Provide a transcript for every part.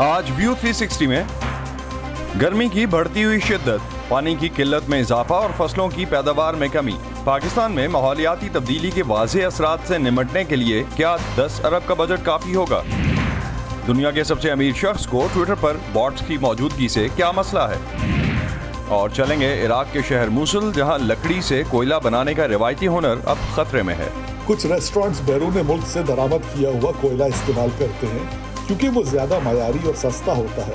आज व्यू 360 में गर्मी की बढ़ती हुई शिद्दत, पानी की किल्लत में इजाफा और फसलों की पैदावार में कमी। पाकिस्तान में माहौलियाती तब्दीली के वाज़ेह असरात से निमटने के लिए क्या 10 अरब का बजट काफ़ी होगा? दुनिया के सबसे अमीर शख्स को ट्विटर पर बॉट्स की मौजूदगी से क्या मसला है? और चलेंगे इराक के शहर मूसल, जहां लकड़ी से कोयला बनाने का रिवायती हुनर अब खतरे में है। कुछ रेस्टोरेंट्स बैरून मुल्क से दरामद किया हुआ कोयला इस्तेमाल करते हैं क्योंकि वो ज्यादा मयारी और सस्ता होता है।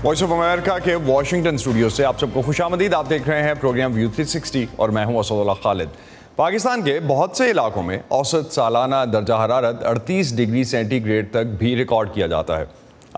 वॉइस ऑफ अमेरिका के वॉशिंगटन स्टूडियो से आप सबको खुशामदीद। आप देख रहे हैं प्रोग्राम व्यू 360 और मैं हूं असदुल्लाह खालिद। पाकिस्तान के बहुत से इलाकों में औसत सालाना दर्जा हरारत 38 डिग्री सेंटीग्रेड तक भी रिकॉर्ड किया जाता है।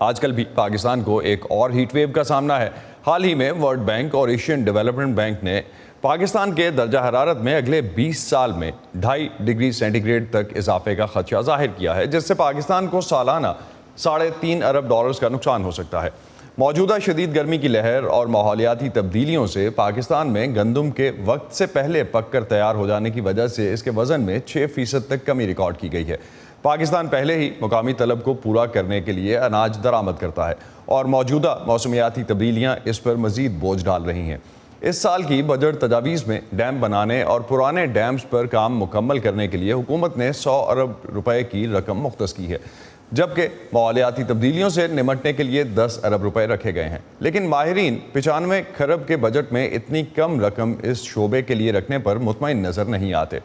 आजकल भी पाकिस्तान को एक और हीट वेव का सामना है। हाल ही में वर्ल्ड बैंक और एशियन डेवलपमेंट बैंक ने पाकिस्तान के दर्जा हरारत में अगले 20 साल में 2.5 डिग्री सेंटीग्रेड तक इजाफे का खदशा जाहिर किया है, जिससे पाकिस्तान को सालाना $3.5 अरब का नुकसान हो सकता है। मौजूदा शदीद गर्मी की लहर और माहौलियाती तब्दीलियों से पाकिस्तान में गंदम के वक्त से पहले पक कर तैयार हो जाने की वजह से इसके वज़न में 6% तक कमी रिकॉर्ड की गई है। पाकिस्तान पहले ही मुकामी तलब को पूरा करने के लिए अनाज दरामद करता है और मौजूदा मौसमियाती तब्दीलियाँ इस पर मज़ीद बोझ डाल रही हैं। इस साल की बजट तजावीज़ में डैम बनाने और पुराने डैम्स पर काम मुकम्मल करने के लिए हुकूमत ने 100 अरब रुपए की रकम मुख्तस की है, जबकि माहौलियाती तब्दीलियों से निमटने के लिए 10 अरब रुपए रखे गए हैं। लेकिन माहिरीन 95 खरब के बजट में इतनी कम रकम इस शोबे के लिए रखने पर मुतमईन नज़र नहीं आते।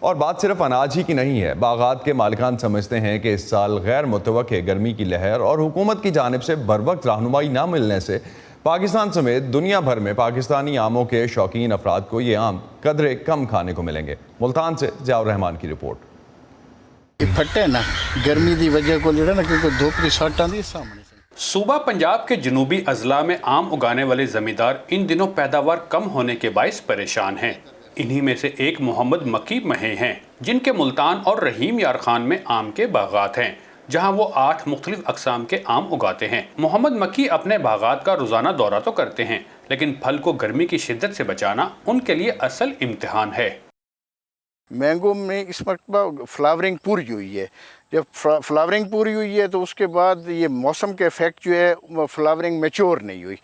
और बात सिर्फ अनाज ही की नहीं है। बागात के मालिकान समझते हैं कि इस साल गैर मुतवक्के गर्मी की लहर और हुकूमत की जानिब से बरवक्त रहनुमाई ना मिलने से पाकिस्तान समेत दुनिया भर में पाकिस्तानी आमों के शौकीन अफराद को ये आम कदरे कम खाने को मिलेंगे। मुल्तान से ज़ियाउर रहमान की रिपोर्ट। फटे ना गर्मी की वजह को लेना ना क्योंकि धूप की शॉट आती है सामने से। सूबा पंजाब के जनूबी अजला में आम उगाने वाले जमींदार इन दिनों पैदावार कम होने के बाइस परेशान हैं। इन्हीं में से एक मोहम्मद मक्की महे हैं, जिनके मुल्तान और रहीम यार खान में आम के बागात हैं, जहां वो 8 मुख्तलिफ अकसाम के आम उगाते हैं। मोहम्मद मक्की अपने बागात का रोजाना दौरा तो करते हैं, लेकिन फल को गर्मी की शिद्दत से बचाना उनके लिए असल इम्तिहान है। मैंगो में इस वक्त फ्लावरिंग पूरी हुई है। जब फ्लावरिंग पूरी हुई है तो उसके बाद ये मौसम के इफेक्ट जो है फ्लावरिंग मैच्योर नहीं हुई।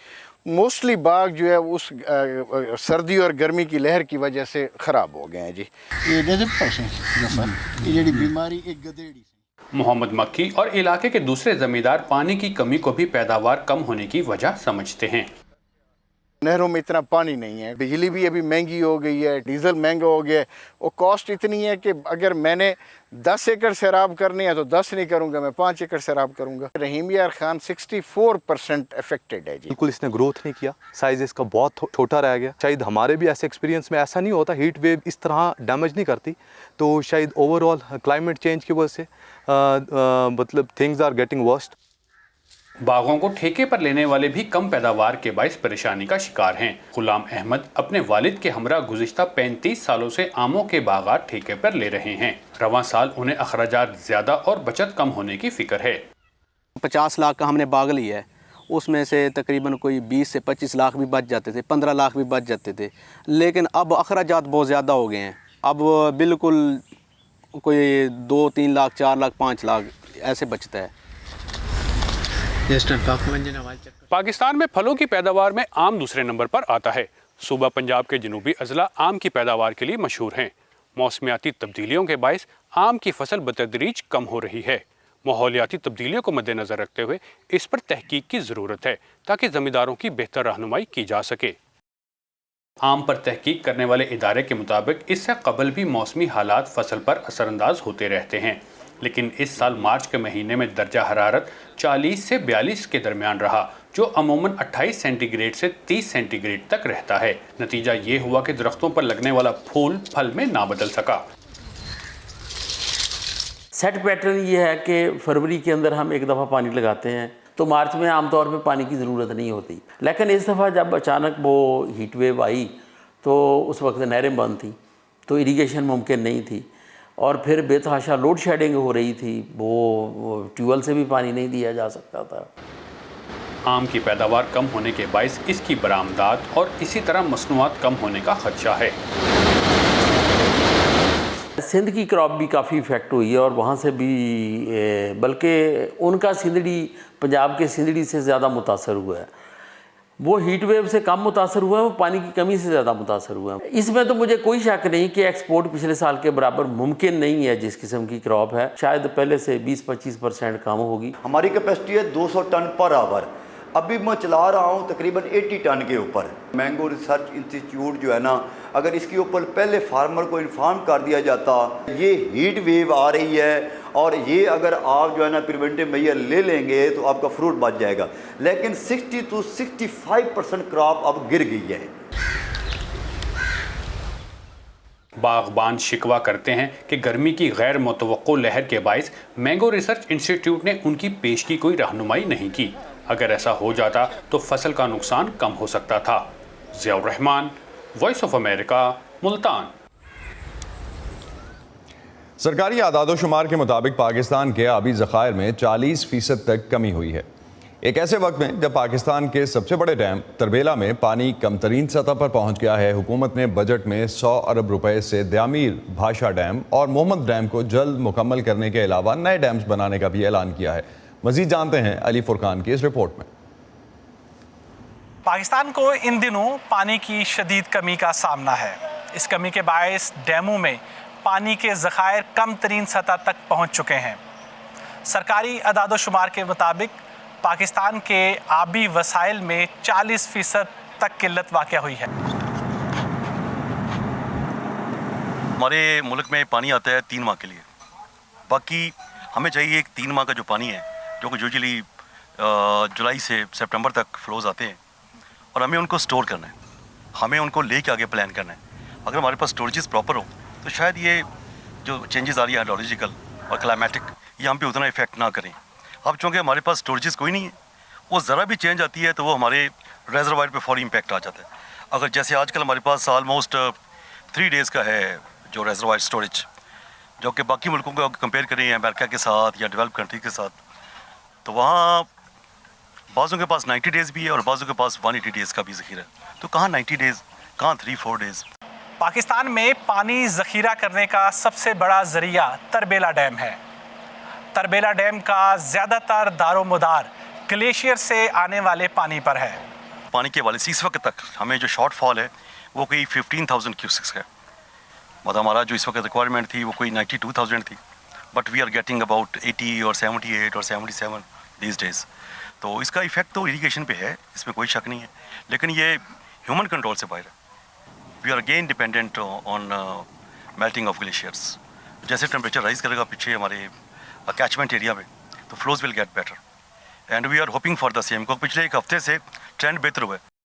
मोस्टली बाग जो है उस सर्दी और गर्मी की लहर की वजह से ख़राब हो गए हैं जी। ये बीमारी एक गधेड़ी। मोहम्मद मक्की और इलाके के दूसरे जमींदार पानी की कमी को भी पैदावार कम होने की वजह समझते हैं। नहरों में इतना पानी नहीं है, बिजली भी अभी महंगी हो गई है, डीजल महंगा हो गया है, और कॉस्ट इतनी है कि अगर मैंने 10 एकड़ सैराब करनी है तो 10 नहीं करूंगा, मैं 5 एकड़ सैराब करूंगा। रहीम यार खान 64% अफेक्टेड है जी। बिल्कुल इसने ग्रोथ नहीं किया, साइज इसका बहुत छोटा रह गया। शायद हमारे भी ऐसे एक्सपीरियंस में ऐसा नहीं होता, हीट वेव इस तरह डैमेज नहीं करती, तो शायद ओवरऑल क्लाइमेट चेंज की वजह से मतलब थिंग्स आर गेटिंग वर्स्ट। बागों को ठेके पर लेने वाले भी कम पैदावार के बाइस परेशानी का शिकार हैं। गुलाम अहमद अपने वालिद के हमरा गुज़िश्ता 35 सालों से आमों के बागात ठेके पर ले रहे हैं। रवां साल उन्हें अखराजात ज़्यादा और बचत कम होने की फ़िक्र है। 50 लाख का हमने बाग लिया है, उसमें से तकरीबन कोई 20 से 25 लाख भी बच जाते थे, 15 लाख भी बच जाते थे। लेकिन अब अखराजात बहुत ज़्यादा हो गए हैं। अब बिल्कुल कोई 2-3 लाख, 4 लाख, 5 लाख ऐसे बचता है। पाकिस्तान में फलों की पैदावार में आम दूसरे नंबर पर आता है। सूबा पंजाब के जनूबी अजला आम की पैदावार के लिए मशहूर हैं। मौसमियाती तब्दीलियों के बायस आम की फसल बतदरीज कम हो रही है। माहौलियाती तब्दीलियों को मद्देनजर रखते हुए इस पर तहकीक की ज़रूरत है, ताकि ज़मींदारों की बेहतर रहनुमाई की जा सके। आम पर तहकीक करने वाले इदारे के मुताबिक इससे कबल भी मौसमी हालात फसल पर असरअंदाज होते रहते हैं, लेकिन इस साल मार्च के महीने में दर्जा हरारत 40 से 42 के दरमियान रहा, जो अमूमन 28 सेंटीग्रेड से 30 सेंटीग्रेड तक रहता है। नतीजा ये हुआ कि दरख्तों पर लगने वाला फूल फल में ना बदल सका। सेट पैटर्न ये है कि फरवरी के अंदर हम एक दफ़ा पानी लगाते हैं तो मार्च में आमतौर पे पानी की ज़रूरत नहीं होती, लेकिन इस दफ़ा जब अचानक वो हीट वेव आई तो उस वक्त नहरें बंद थी, तो इरिगेशन मुमकिन नहीं थी, और फिर बेतहाशा लोड शेडिंग हो रही थी, वो ट्यूबवेल से भी पानी नहीं दिया जा सकता था। आम की पैदावार कम होने के बायस इसकी बरामदात और इसी तरह मसनूआत कम होने का खदशा है। सिंध की क्रॉप भी काफ़ी इफेक्ट हुई है और वहाँ से भी बल्कि उनका सिंधड़ी पंजाब के सिंधड़ी से ज़्यादा मुतासर हुआ है। वो हीट वेव से कम मुतासर हुआ है, वो पानी की कमी से ज़्यादा मुतासर हुआ है। इसमें तो मुझे कोई शक नहीं कि एक्सपोर्ट पिछले साल के बराबर मुमकिन नहीं है। जिस किस्म की क्रॉप है शायद पहले से 20-25% कम होगी। हमारी कैपेसिटी है 200 टन पर आवर, अभी मैं चला रहा हूँ तकरीबन 80 टन के ऊपर। मैंगो रिसर्च इंस्टीट्यूट जो है ना, अगर इसके ऊपर पहले फार्मर को इन्फॉर्म कर दिया जाता ये हीट वेव आ रही है और ये अगर आप जो है ना प्रिवेंटिव मेजर ले लेंगे तो आपका फ्रूट बच जाएगा, लेकिन 60 to 65% क्रॉप अब गिर गई है। बागबान शिकवा करते हैं कि गर्मी की गैर मुतवक्को लहर के बायस मैंगो रिसर्च इंस्टीट्यूट ने उनकी पेश की कोई रहनुमाई नहीं की। अगर ऐसा हो जाता तो फसल का नुकसान कम हो सकता था। Ziaur Rahman, voice of America, Multan. सरकारी आदादोशुमार के मुताबिक पाकिस्तान के आबी ज़खायर में 40% तक कमी हुई है। एक ऐसे वक्त में जब पाकिस्तान के सबसे बड़े डैम तरबेला में पानी कम तरीन सतह पर पहुँच गया है, हुकूमत ने बजट में 100 अरब रुपए से द्यामीर भाषा डैम और मोहम्मद डैम को जल्द मुकम्मल करने के अलावा नए डैम्स बनाने का भी ऐलान किया है। मज़ीद जानते हैं अली फुरकान की इस रिपोर्ट में। पाकिस्तान को इन दिनों पानी की शदीद कमी का सामना है। इस कमी के बायस डैमों में पानी के ज़खायर कम तरीन सतह तक पहुँच चुके हैं। सरकारी अदादोशुमार के मुताबिक पाकिस्तान के आबी वसाइल में 40% तक किल्लत वाक़या हुई है। हमारे मुल्क में पानी आता है 3 माह के लिए, बाकी हमें चाहिए एक 3 माह का जो पानी है जो कि यूजुअली जुलाई से सितंबर तक फ्लोज आते हैं और हमें उनको स्टोर करना है, हमें उनको लेके आगे प्लान करना है। अगर हमारे पास स्टोरेजेस प्रॉपर हो तो शायद ये जो चेंजेस आ रही है हाइड्रोलॉजिकल और क्लाइमेटिक ये हम पे उतना इफेक्ट ना करें। अब चूँकि हमारे पास स्टोरेजेस कोई नहीं है, वो ज़रा भी चेंज आती है तो वो हमारे रेजरवायर पे फौरी इम्पैक्ट आ जाता है। अगर जैसे आजकल हमारे पास ऑलमोस्ट 3 डेज़ का है जो रेजरवायर स्टोरेज, जो कि बाकी मुल्कों को कंपेयर करें अमेरिका के साथ या डेवलप कंट्री के साथ, तो वहाँ बाज़ों के पास 90 डेज़ भी है और बाज़ों के पास 180 डेज़ का भी ज़ख़ीरा है। तो कहाँ 90 डेज़, कहाँ 3-4 डेज़। पाकिस्तान में पानी ज़ख़ीरा करने का सबसे बड़ा ज़रिया तरबेला डैम है। तरबेला डैम का ज़्यादातर दारोमदार ग्लेशियर से आने वाले पानी पर है। पानी के हवाले से इस वक्त तक हमें जो शॉर्टफॉल है वो कोई 15,000 क्यूसिक्स है। मतलब हमारा जो इस वक्त रिक्वायरमेंट थी वो कोई 92,000 थी, but we are getting about 80 और 78 और 77 दीज डेज़। तो इसका इफेक्ट तो इरिगेशन पे है, इसमें कोई शक नहीं है, लेकिन ये ह्यूमन कंट्रोल से बाहर है। We are again dependent on melting of glaciers. जैसे टेम्परेचर राइज करेगा पीछे हमारे कैचमेंट एरिया में तो flows will get better and we are hoping for the same. को पिछले एक हफ्ते से ट्रेंड बेहतर हुआ है।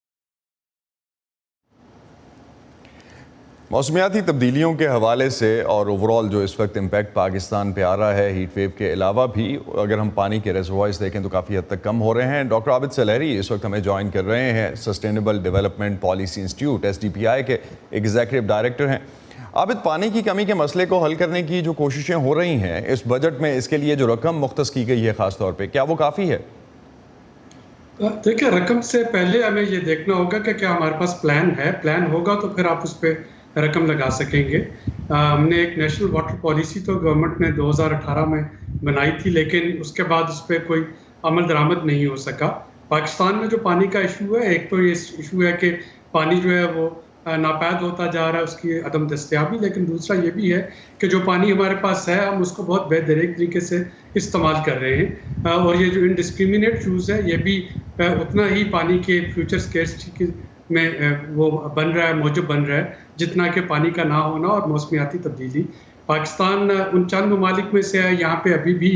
मौसमियाती तब्दीलियों के हवाले से और ओवरऑल जो इस वक्त इम्पैक्ट पाकिस्तान पे आ रहा है हीट वेव के अलावा भी, अगर हम पानी के रिजर्वॉयर्स देखें तो काफ़ी हद तक कम हो रहे हैं। डॉक्टर आबिद सलहरी इस वक्त हमें ज्वाइन कर रहे हैं, sustainable development policy institute SDPI के एग्जीक्यूटिव डायरेक्टर हैं। आबिद, पानी की कमी के मसले को हल करने की जो कोशिशें हो रही हैं इस बजट में, इसके लिए जो रकम मुख्तस की गई है ख़ास तौर पे, क्या वो काफ़ी है? देखिए, रकम से पहले हमें ये देखना होगा कि क्या हमारे पास प्लान है। प्लान होगा तो फिर आप उस पर रकम लगा सकेंगे। हमने एक नेशनल वाटर पॉलिसी तो गवर्नमेंट ने 2018 में बनाई थी, लेकिन उसके बाद उस पर कोई अमल दरामद नहीं हो सका। पाकिस्तान में जो पानी का इशू है, एक तो ये इशू है कि पानी जो है वो नापैद होता जा रहा है, उसकी अदम दस्तयाबी, लेकिन दूसरा ये भी है कि जो पानी हमारे पास है हम उसको बहुत बेहतरीन तरीके से इस्तेमाल कर रहे हैं। और ये जो इनडिस्क्रिमिनेट यूज़ है ये भी उतना ही पानी के फ्यूचर स्केर्सिटी में वो बन रहा है, मौजूद बन रहा है, जितना कि पानी का ना होना और मौसमियाती तब्दीली। पाकिस्तान उन चंद ममालिक में से है यहाँ पे अभी भी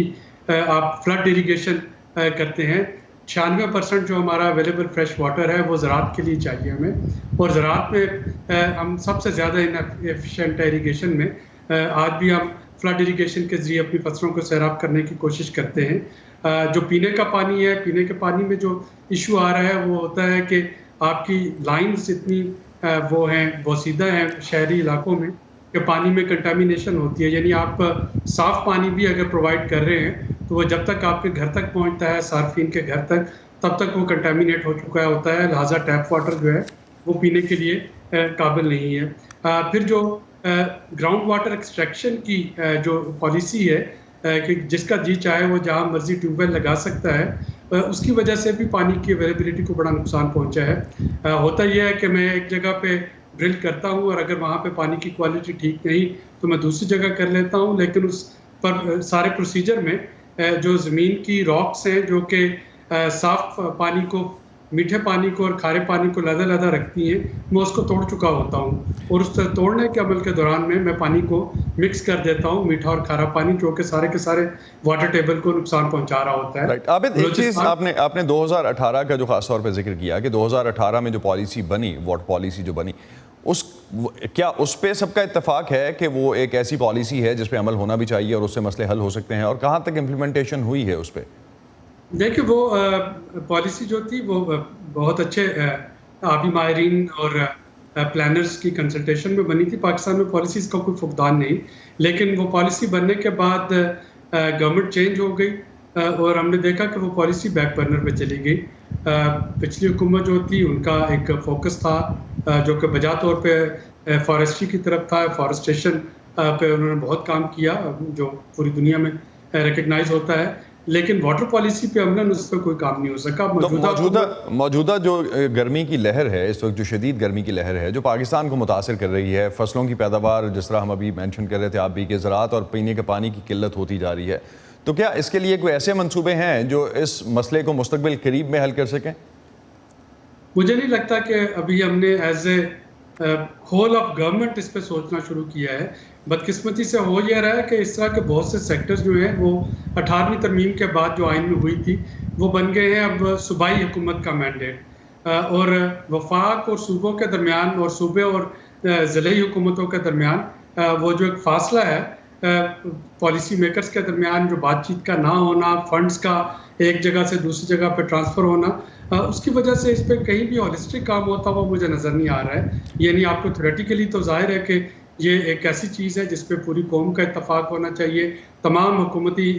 आप फ्लड इरीगेशन करते हैं। 96% जो हमारा अवेलेबल फ्रेश वाटर है वो ज़राअत के लिए चाहिए हमें, और ज़राअत में हम सबसे ज़्यादा इनएफिशिएंट है इरीगेशन में। आज भी हम फ्लड इरीगेशन के ज़रिए अपनी फसलों को सैराब करने की कोशिश करते हैं। जो पीने का पानी है, पीने के पानी में जो इशू आ रहा है वो होता है कि आपकी लाइन्स इतनी वो हैं, बोसीदा हैं शहरी इलाकों में, कि पानी में कंटामिनेशन होती है। यानी आप साफ़ पानी भी अगर प्रोवाइड कर रहे हैं तो वो जब तक आपके घर तक पहुंचता है, सार्फिन के घर तक, तब तक वो कंटेमिनेट हो चुका होता है, लिहाजा टैप वाटर जो है वो पीने के लिए काबिल नहीं है। फिर जो ग्राउंड वाटर एक्सट्रैक्शन की जो पॉलिसी है कि जिसका जी चाहे वो जहाँ मर्जी ट्यूबवेल लगा सकता है, उसकी वजह से भी पानी की अवेलेबिलिटी को बड़ा नुकसान पहुंचा है। होता यह है कि मैं एक जगह पे ड्रिल करता हूँ और अगर वहाँ पे पानी की क्वालिटी ठीक नहीं तो मैं दूसरी जगह कर लेता हूँ, लेकिन उस पर सारे प्रोसीजर में जो ज़मीन की रॉक्स हैं जो कि साफ पानी को, मीठे पानी को और खारे पानी को लदा रखती हैं, मैं उसको तोड़ चुका होता हूँ और उस तोड़ने के अमल के दौरान में मैं पानी को मिक्स कर देता हूँ, मीठा और खारा पानी, जो कि सारे के सारे वाटर टेबल को नुकसान पहुँचा रहा होता है। राइट। आबिद, एक चीज़ आपने 2018 का जो खास तौर पे जिक्र किया कि 2018 में जो पॉलिसी बनी, वाटर पॉलिसी जो बनी, क्या उस पे सबका इत्तेफाक है कि वो एक ऐसी पॉलिसी है जिस पे अमल होना भी चाहिए और उससे मसले हल हो सकते हैं, और कहाँ तक इम्प्लीमेंटेशन हुई है उस पर? देखिए, वो पॉलिसी जो थी वो बहुत अच्छे आबी माहिरीन और प्लानर्स की कंसल्टेशन में बनी थी। पाकिस्तान में पॉलिसीज़ का कोई फुकदान नहीं, लेकिन वो पॉलिसी बनने के बाद गवर्नमेंट चेंज हो गई और हमने देखा कि वो पॉलिसी बैक बर्नर पे चली गई। पिछली हुकूमत जो थी उनका एक फोकस था जो कि बजा तौर पे फॉरेस्ट्री की तरफ था, फॉरेस्टेशन पे उन्होंने बहुत काम किया जो पूरी दुनिया में रिकग्नाइज होता है, लेकिन वाटर पॉलिसी पे अमलन उस पर कोई काम नहीं हो सका। मौजूदा जो गर्मी की लहर है इस वक्त, जो शदीद गर्मी की लहर है जो पाकिस्तान को मुतासर कर रही है, फसलों की पैदावार जिस तरह हम अभी मेंशन कर रहे थे आप भी, कि ज़राअत और पीने के पानी की किल्लत होती जा रही है, तो क्या इसके लिए कोई ऐसे मंसूबे हैं जो इस मसले को मुस्तकबिल करीब में हल कर सकें? मुझे नहीं लगता कि अभी हमने as a whole of government इस पर सोचना शुरू किया है। बदकिस्मती से हो यह रहा है कि इस तरह के बहुत से सेक्टर्स जो हैं वो 18वीं तरमीम के बाद जो आइन में हुई थी वो बन गए हैं अब सूबाई हुकूमत का मैंडेट, और वफाक और सूबों के दरमियान और सूबे और ज़िले हुकूमतों के दरमियान वो जो एक फासला है पॉलिसी मेकर्स के दरमियान, जो बातचीत का ना होना, फंड्स का एक जगह से दूसरी जगह पे ट्रांसफ़र होना, उसकी वजह से इस पर कहीं भी हॉलिस्टिक काम होता हुआ मुझे नज़र नहीं आ रहा है। यानी आपको थ्योरेटिकली तो जाहिर है कि ये एक ऐसी चीज़ है जिस पे पूरी कौम का इत्तफाक होना चाहिए, तमाम हुकूमती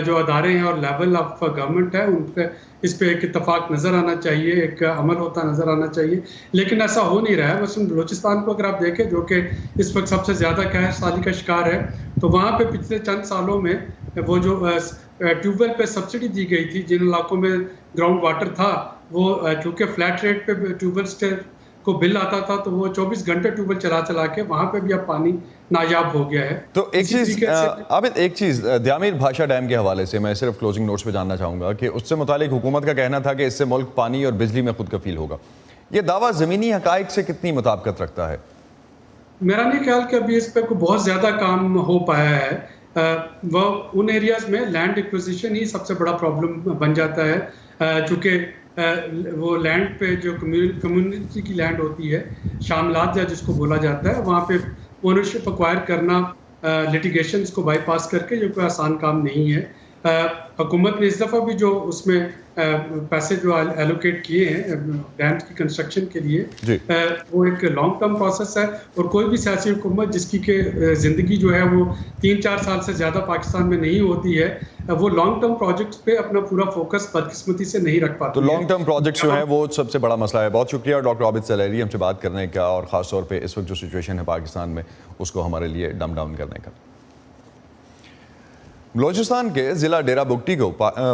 जो अदारे हैं और लेवल ऑफ गवर्नमेंट है उन पर इस पे एक इत्तफाक नज़र आना चाहिए, एक अमल होता नज़र आना चाहिए, लेकिन ऐसा हो नहीं रहा है। मसलन बलूचिस्तान को अगर आप देखें जो कि इस वक्त सबसे ज़्यादा कहर साली का शिकार है, तो वहाँ पे पिछले चंद सालों में वो जो ट्यूबवेल पे सब्सिडी दी गई थी, जिन इलाकों में ग्राउंड वाटर था, वो चूँकि फ्लैट रेट पे ट्यूबवेल को बिल आता था तो वो 24 घंटे ट्यूबवेल चला के वहाँ पे भी अब पानी नायाब हो गया है। तो एक चीज़ आबिद, एक चीज़ द्यामीर भाषा डैम के हवाले से मैं सिर्फ क्लोजिंग नोट्स पे जानना चाहूँगा कि उससे मुतालिक हुकूमत का कहना था कि इससे मुल्क पानी और बिजली में खुद कफील होगा। ये दावा ज़मीनी हक़ाइक़ से कितनी मुताबिकत रखता है? मेरा नहीं ख्याल कि अभी इस पर कोई बहुत ज़्यादा काम हो पाया है। वो उन एरियाज़ में लैंड एक्विजिशन ही सबसे बड़ा प्रॉब्लम बन जाता है, चूँकि वो लैंड पे जो कम्युनिटी की लैंड होती है, शामलात या जिसको बोला जाता है, वहाँ पे ओनरशिप एक्वायर करना लिटिगेशंस को बाईपास करके ये कोई आसान काम नहीं है। हुकूमत ने इस दफ़ा भी जो उसमें पैसे जो एलोकेट किए हैं डैम्स की कंस्ट्रक्शन के लिए, वो एक लॉन्ग टर्म प्रोसेस है, और कोई भी सियासी हुकूमत जिसकी के ज़िंदगी जो है वो 3-4 साल से ज़्यादा पाकिस्तान में नहीं होती है, वो लॉन्ग टर्म प्रोजेक्ट्स पे अपना पूरा फोकस बदकिस्मती से नहीं रख पाती। तो लॉन्ग टर्म प्रोजेक्ट्स जो है वो सबसे बड़ा मसला है। बहुत शुक्रिया डॉक्टर आबिद सलैरी हमसे बात करने का, और ख़ास तौर पे इस वक्त जो सिचुएशन है पाकिस्तान में उसको हमारे लिए डम डाउन करने का। बलूचिस्तान के ज़िला डेरा बुगटी को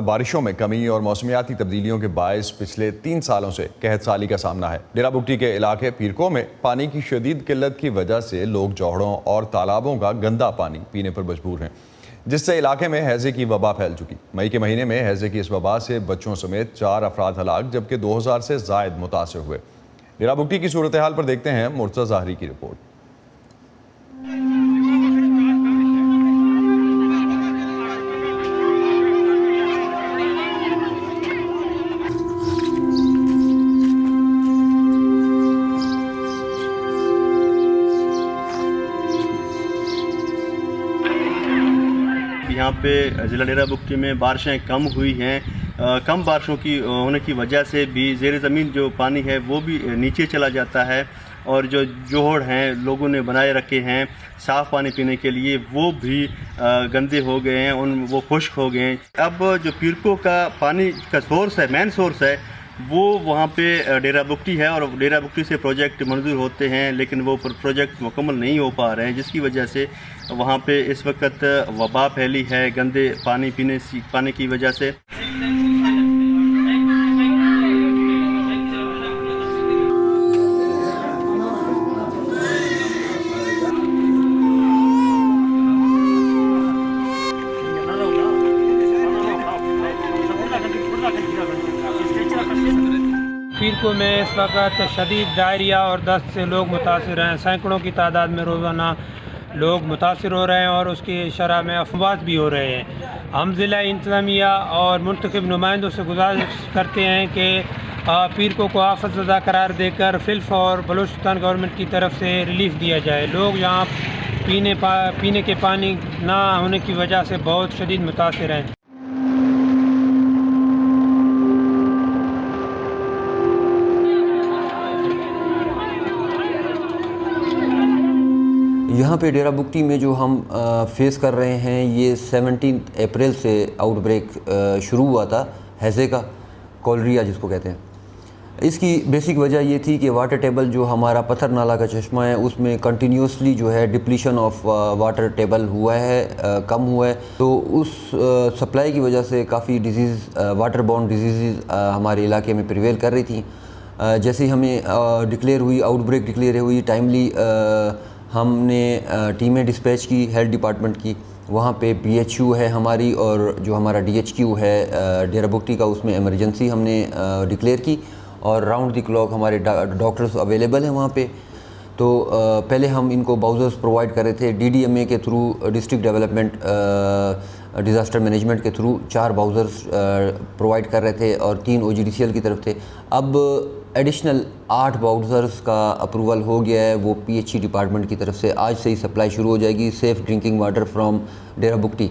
बारिशों में कमी और मौसमियाती तब्दीलियों के बायस पिछले 3 सालों से कहत साली का सामना है। डेरा बुगटी के इलाके पीरको में पानी की शदीद किल्लत की वजह से लोग जोहड़ों और तालाबों का गंदा पानी पीने पर मजबूर हैं, जिससे इलाके में हैज़े की वबा फैल चुकी। मई के महीने में हैज़े की इस वबा से बच्चों समेत 4 अफराद हलाक, जबकि 2000 से ज़ायद मुतासर हुए। डेरा बुगटी की सूरत हाल पर देखते हैं मुर्तज़ा ज़ाहरी की रिपोर्ट। यहाँ पे ज़िला डेरा बुगटी में बारिशें कम हुई हैं। कम बारिशों की होने की वजह से भी ज़ेर ज़मीन जो पानी है वो भी नीचे चला जाता है, اور جو جوہڑ ہیں لوگوں نے بنائے رکھے ہیں صاف پانی پینے کے لیے وہ بھی گندے ہو گئے ہیں، وہ خشک ہو گئے ہیں۔ اب جو پیرکو کا پانی کا سورس ہے، مین سورس ہے، وہ وہاں پہ ڈیرہ بگٹی ہے، اور ڈیرہ بگٹی سے پروجیکٹ منظور ہوتے ہیں لیکن وہ پروجیکٹ مکمل نہیں ہو پا رہے ہیں، جس کی وجہ سے وہاں پہ اس وقت وبا پھیلی ہے گندے پانی کی وجہ سے۔ پیرکو میں اس وقت شدید ڈائریا اور دست سے لوگ متاثر ہیں، سینکڑوں کی تعداد میں روزانہ لوگ متاثر ہو رہے ہیں اور اس کی شرح میں افواج بھی ہو رہے ہیں۔ ہم ضلع انتظامیہ اور منتخب نمائندوں سے گزارش کرتے ہیں کہ پیرکو کو آفت زدہ قرار دے کر فلف اور بلوچستان گورنمنٹ کی طرف سے ریلیف دیا جائے۔ لوگ یہاں پینے کے پانی نہ ہونے کی وجہ سے بہت شدید متاثر ہیں۔ یہاں پہ ڈیرہ بگٹی میں جو ہم فیس کر رہے ہیں، یہ 17 اپریل سے آؤٹ بریک شروع ہوا تھا ہیزے کا، کولریا جس کو کہتے ہیں۔ اس کی بیسک وجہ یہ تھی کہ واٹر ٹیبل جو ہمارا پتھر نالہ کا چشمہ ہے اس میں کنٹینیوسلی جو ہے ڈپلیشن آف واٹر ٹیبل ہوا ہے، کم ہوا ہے، تو اس سپلائی کی وجہ سے کافی ڈیزیز، واٹر باؤنڈ ڈیزیزز ہمارے علاقے میں پریویل کر رہی تھیں۔ جیسے ہی ہمیں ڈکلیئر ہوئی، آؤٹ بریک ڈکلیئر ہوئی، ٹائملی ہم نے ٹیمیں ڈسپیچ کی ہیلتھ ڈپارٹمنٹ کی، وہاں پہ PHU ہے ہماری اور جو ہمارا DHQ ہے ڈیرہ بگٹی کا، اس میں ایمرجنسی ہم نے ڈکلیئر کی، اور راؤنڈ دی کلاک ہمارے ڈاکٹرز اویلیبل ہیں وہاں پہ۔ تو پہلے ہم ان کو باؤزرز پرووائڈ کر رہے تھے DDMA کے through, district development disaster management کے تھرو 4 باؤزرز پرووائڈ کر رہے تھے اور 3 OGDCL کی طرف تھے۔ اب ایڈیشنل 8 باؤزرز کا اپروول ہو گیا ہے، وہ PHE ڈپارٹمنٹ کی طرف سے آج سے ہی سپلائی شروع ہو جائے گی، سیف ڈرنکنگ واٹر فرام ڈیرہ بگٹی۔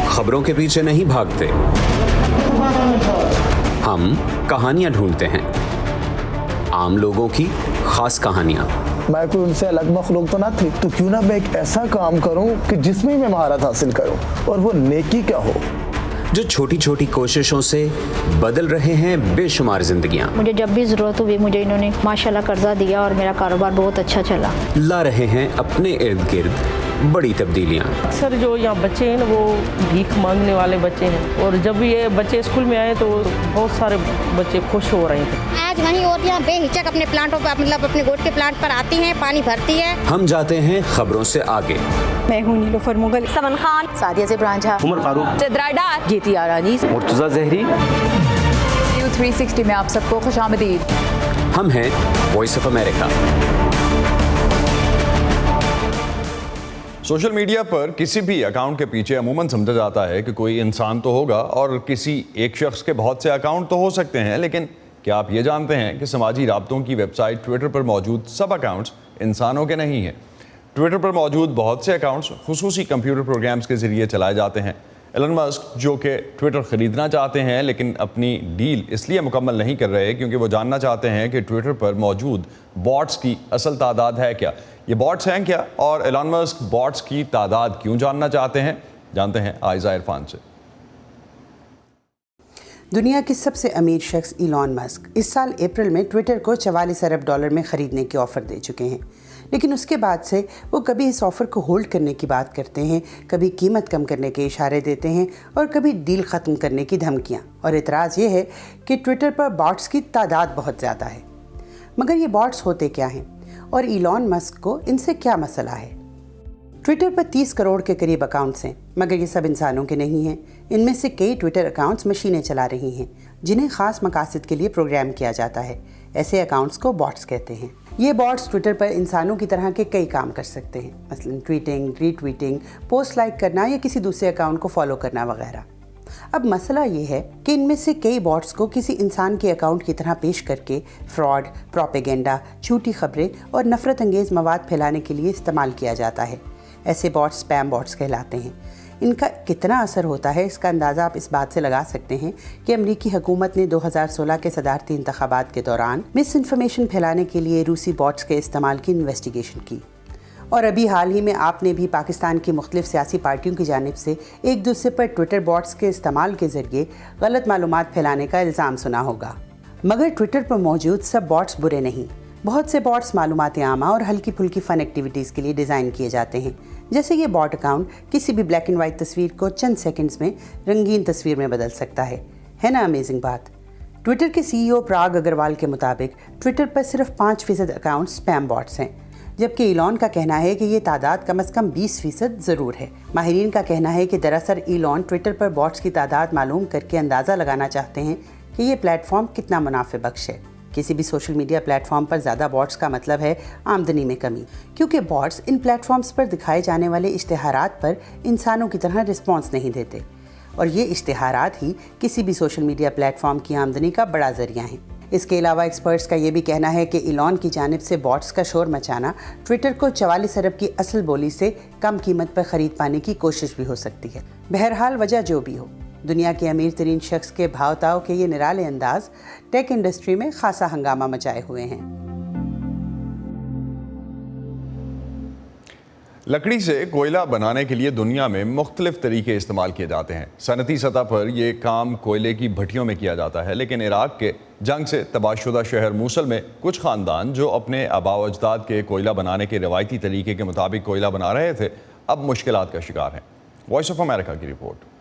خبروں کے پیچھے نہیں بھاگتے، ہم کہانیاں ڈھونڈتے ہیں، عام لوگوں کی خاص کہانیاں۔ میں کوئی ان سے الگ مخلوق تو نہ تھی، تو کیوں نہ میں ایک ایسا کام کروں کہ جس میں مہارت حاصل کروں، اور وہ نیکی کیا ہو، جو چھوٹی چھوٹی کوششوں سے بدل رہے ہیں بے شمار زندگیاں۔ مجھے جب بھی ضرورت ہوئی مجھے انہوں نے ماشاءاللہ قرضہ دیا اور میرا کاروبار بہت اچھا چلا۔ لا رہے ہیں اپنے ارد گرد بڑی تبدیلیاں۔ اکثر جو یہاں بچے ہیں نا وہ بھیک مانگنے والے بچے ہیں، اور جب یہ بچے اسکول میں آئے تو بہت سارے بچے خوش ہو رہے ہیں۔ آج وہیں عورتیں بے ہچک اپنے پلانٹوں پر، مطلب اپنے گوٹ کے پلانٹ پر آتی ہیں، پانی بھرتی ہے۔ ہم جاتے ہیں خبروں سے آگے۔ میں ہوں نیلوفر مغل، سمن خان، سعدیہ زبران جھا، عمر فاروق، چترا ڈار، جیتی آرانی، مرتضیٰ زہری۔ U360 میں آپ سب کو خوش آمدید۔ ہم ہیں Voice of America. Social media پر کسی بھی اکاؤنٹ کے پیچھے عموماً سمجھا جاتا ہے کہ کوئی انسان تو ہوگا اور کسی ایک شخص کے بہت سے اکاؤنٹ تو ہو سکتے ہیں، لیکن کیا آپ یہ جانتے ہیں کہ سماجی رابطوں کی ویب سائٹ ٹویٹر پر موجود سب اکاؤنٹس انسانوں کے نہیں ہیں؟ ٹویٹر پر موجود بہت سے اکاؤنٹس خصوصی کمپیوٹر پروگرامز کے ذریعے چلائے جاتے ہیں۔ ایلن مسک جو کہ ٹویٹر خریدنا چاہتے ہیں لیکن اپنی ڈیل اس لیے مکمل نہیں کر رہے کیونکہ وہ جاننا چاہتے ہیں کہ ٹویٹر پر موجود باٹس کی اصل تعداد ہے کیا، یہ باٹس ہیں کیا، اور ایلن مسک باٹس کی تعداد کیوں جاننا چاہتے ہیں، جانتے ہیں عائزہ عرفان سے۔ دنیا کے سب سے امیر شخص ایلن مسک اس سال اپریل میں ٹویٹر کو $44 ارب میں خریدنے کی آفر دے چکے ہیں، لیکن اس کے بعد سے وہ کبھی اس آفر کو ہولڈ کرنے کی بات کرتے ہیں، کبھی قیمت کم کرنے کے اشارے دیتے ہیں اور کبھی ڈیل ختم کرنے کی دھمکیاں، اور اعتراض یہ ہے کہ ٹویٹر پر باٹس کی تعداد بہت زیادہ ہے۔ مگر یہ باٹس ہوتے کیا ہیں اور ایلن مسک کو ان سے کیا مسئلہ ہے؟ ٹویٹر پر 30 کروڑ کے قریب اکاؤنٹس ہیں، مگر یہ سب انسانوں کے نہیں ہیں۔ ان میں سے کئی ٹویٹر اکاؤنٹس مشینیں چلا رہی ہیں جنہیں خاص مقاصد کے لیے پروگرام کیا جاتا ہے۔ ایسے اکاؤنٹس کو باٹس کہتے ہیں۔ یہ باٹس ٹویٹر پر انسانوں کی طرح کے کئی کام کر سکتے ہیں، مثلا ٹویٹنگ، ری ٹویٹنگ، پوسٹ لائک کرنا یا کسی دوسرے اکاؤنٹ کو فالو کرنا وغیرہ۔ اب مسئلہ یہ ہے کہ ان میں سے کئی باٹس کو کسی انسان کے اکاؤنٹ کی طرح پیش کر کے فراڈ، پروپیگنڈا، جھوٹی خبریں اور نفرت انگیز مواد پھیلانے کے لیے استعمال کیا جاتا ہے۔ ایسے باٹس اسپیم باٹس کہلاتے ہیں۔ ان کا کتنا اثر ہوتا ہے اس کا اندازہ آپ اس بات سے لگا سکتے ہیں کہ امریکی حکومت نے 2016 کے صدارتی انتخابات کے دوران مس انفارمیشن پھیلانے کے لیے روسی باٹس کے استعمال کی انویسٹیگیشن کی، اور ابھی حال ہی میں آپ نے بھی پاکستان کی مختلف سیاسی پارٹیوں کی جانب سے ایک دوسرے پر ٹویٹر باٹس کے استعمال کے ذریعے غلط معلومات پھیلانے کا الزام سنا ہوگا۔ مگر ٹویٹر پر موجود سب باٹس برے نہیں، بہت سے باٹس معلومات عامہ اور ہلکی پھلکی فن ایکٹیویٹیز کے لیے ڈیزائن کیے جاتے ہیں، جیسے یہ باٹ اکاؤنٹ کسی بھی بلیک اینڈ وائٹ تصویر کو چند سیکنڈز میں رنگین تصویر میں بدل سکتا ہے نا امیزنگ بات۔ ٹویٹر کے سی ای او پراگ اگروال کے مطابق ٹویٹر پر صرف 5% اکاؤنٹ اسپیم باٹس ہیں، جبکہ ایلون کا کہنا ہے کہ یہ تعداد کم از کم 20% ضرور ہے۔ ماہرین کا کہنا ہے کہ دراصل ایلون ٹویٹر پر باٹس کی تعداد معلوم کر کے اندازہ لگانا چاہتے ہیں کہ یہ پلیٹ فارم کتنا منافع بخش ہے۔ کسی بھی سوشل میڈیا پلیٹ فارم پر زیادہ باٹس کا مطلب ہے آمدنی میں کمی، کیونکہ باٹس ان پلیٹ فارمز پر دکھائے جانے والے اشتہارات پر انسانوں کی طرح رسپانس نہیں دیتے، اور یہ اشتہارات ہی کسی بھی سوشل میڈیا پلیٹ فارم کی آمدنی کا بڑا ذریعہ ہیں۔ اس کے علاوہ ایکسپرٹس کا یہ بھی کہنا ہے کہ ایلون کی جانب سے باٹس کا شور مچانا ٹویٹر کو 44 ارب کی اصل بولی سے کم قیمت پر خرید پانے کی کوشش بھی ہو سکتی ہے۔ بہرحال وجہ جو بھی ہو، دنیا کے امیر ترین شخص کے بھاؤ تاؤ کے یہ نرالے انداز ٹیک انڈسٹری میں خاصا ہنگامہ مچائے ہوئے ہیں۔ لکڑی سے کوئلہ بنانے کے لیے دنیا میں مختلف طریقے استعمال کیے جاتے ہیں۔ صنعتی سطح پر یہ کام کوئلے کی بھٹیوں میں کیا جاتا ہے، لیکن عراق کے جنگ سے تباہ شدہ شہر موصل میں کچھ خاندان جو اپنے آباء و اجداد کے کوئلہ بنانے کے روایتی طریقے کے مطابق کوئلہ بنا رہے تھے، اب مشکلات کا شکار ہیں۔ وائس آف امریکہ کی رپورٹ۔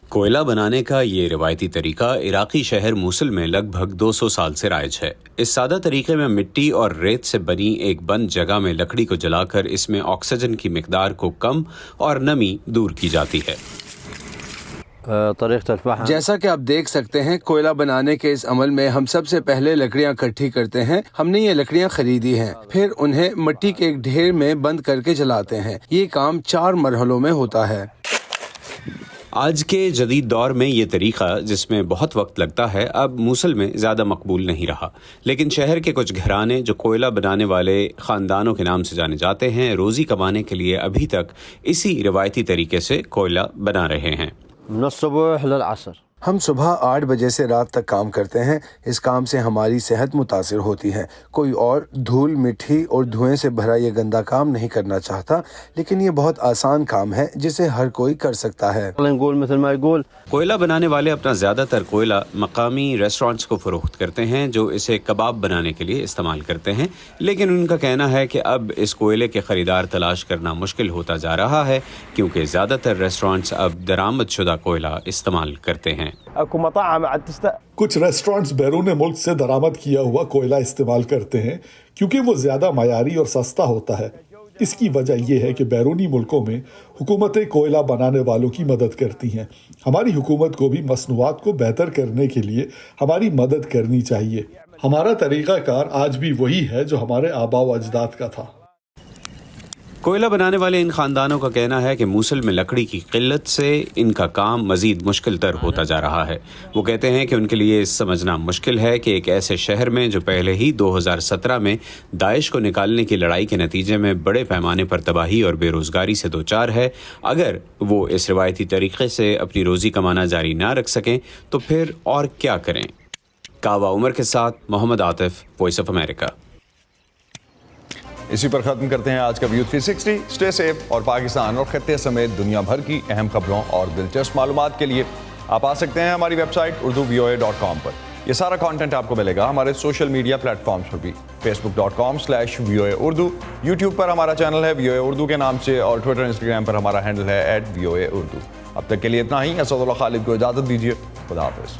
کوئلہ بنانے کا یہ روایتی طریقہ عراقی شہر موصل میں لگ بھگ 200 سال سے رائج ہے۔ اس سادہ طریقے میں مٹی اور ریت سے بنی ایک بند جگہ میں لکڑی کو جلا کر اس میں آکسیجن کی مقدار کو کم اور نمی دور کی جاتی ہے۔ جیسا کہ آپ دیکھ سکتے ہیں، کوئلہ بنانے کے اس عمل میں ہم سب سے پہلے لکڑیاں اکٹھی کرتے ہیں۔ ہم نے یہ لکڑیاں خریدی ہیں، پھر انہیں مٹی کے ایک ڈھیر میں بند کر کے جلاتے ہیں۔ یہ کام 4 مرحلوں میں ہوتا ہے۔ آج کے جدید دور میں یہ طریقہ، جس میں بہت وقت لگتا ہے، اب موصل میں زیادہ مقبول نہیں رہا، لیکن شہر کے کچھ گھرانے جو کوئلہ بنانے والے خاندانوں کے نام سے جانے جاتے ہیں، روزی کمانے کے لیے ابھی تک اسی روایتی طریقے سے کوئلہ بنا رہے ہیں۔ ہم صبح 8 بجے سے رات تک کام کرتے ہیں۔ اس کام سے ہماری صحت متاثر ہوتی ہے۔ کوئی اور دھول، مٹی اور دھوئیں سے بھرا یہ گندا کام نہیں کرنا چاہتا، لیکن یہ بہت آسان کام ہے جسے ہر کوئی کر سکتا ہے۔ کوئلہ بنانے والے اپنا زیادہ تر کوئلہ مقامی ریسٹورانٹس کو فروخت کرتے ہیں، جو اسے کباب بنانے کے لیے استعمال کرتے ہیں، لیکن ان کا کہنا ہے کہ اب اس کوئلے کے خریدار تلاش کرنا مشکل ہوتا جا رہا ہے، کیونکہ زیادہ تر ریسٹورانٹس اب درآمد شدہ کوئلہ استعمال کرتے ہیں۔ کچھ ریسٹورانٹس بیرون ملک سے درآمد کیا ہوا کوئلہ استعمال کرتے ہیں کیونکہ وہ زیادہ معیاری اور سستا ہوتا ہے۔ اس کی وجہ یہ ہے کہ بیرونی ملکوں میں حکومتیں کوئلہ بنانے والوں کی مدد کرتی ہیں۔ ہماری حکومت کو بھی مصنوعات کو بہتر کرنے کے لیے ہماری مدد کرنی چاہیے۔ ہمارا طریقہ کار آج بھی وہی ہے جو ہمارے آباء و اجداد کا تھا۔ کوئلہ بنانے والے ان خاندانوں کا کہنا ہے کہ موصل میں لکڑی کی قلت سے ان کا کام مزید مشکل تر ہوتا جا رہا ہے۔ وہ کہتے ہیں کہ ان کے لیے سمجھنا مشکل ہے کہ ایک ایسے شہر میں جو پہلے ہی 2017 میں داعش کو نکالنے کی لڑائی کے نتیجے میں بڑے پیمانے پر تباہی اور بے روزگاری سے دوچار ہے، اگر وہ اس روایتی طریقے سے اپنی روزی کمانا جاری نہ رکھ سکیں تو پھر اور کیا کریں؟ کعوہ عمر کے ساتھ محمد عاطف، وائس آف امریکہ۔ اسی پر ختم کرتے ہیں آج کا ویو 360۔ اسٹے سیف، اور پاکستان اور خطے سمیت دنیا بھر کی اہم خبروں اور دلچسپ معلومات کے لیے آپ آ سکتے ہیں ہماری ویب سائٹ urduvoa.com پر۔ یہ سارا کانٹینٹ آپ کو ملے گا ہمارے سوشل میڈیا پلیٹ فارمز پر بھی، facebook.com/VOA Urdu، یوٹیوب پر ہمارا چینل ہے VOA Urdu کے نام سے، اور ٹویٹر انسٹاگرام پر ہمارا ہینڈل ہے @VOA Urdu۔ اب تک کے لیے اتنا ہی۔ اسد اللہ خالد کو اجازت دیجیے، خدا حافظ۔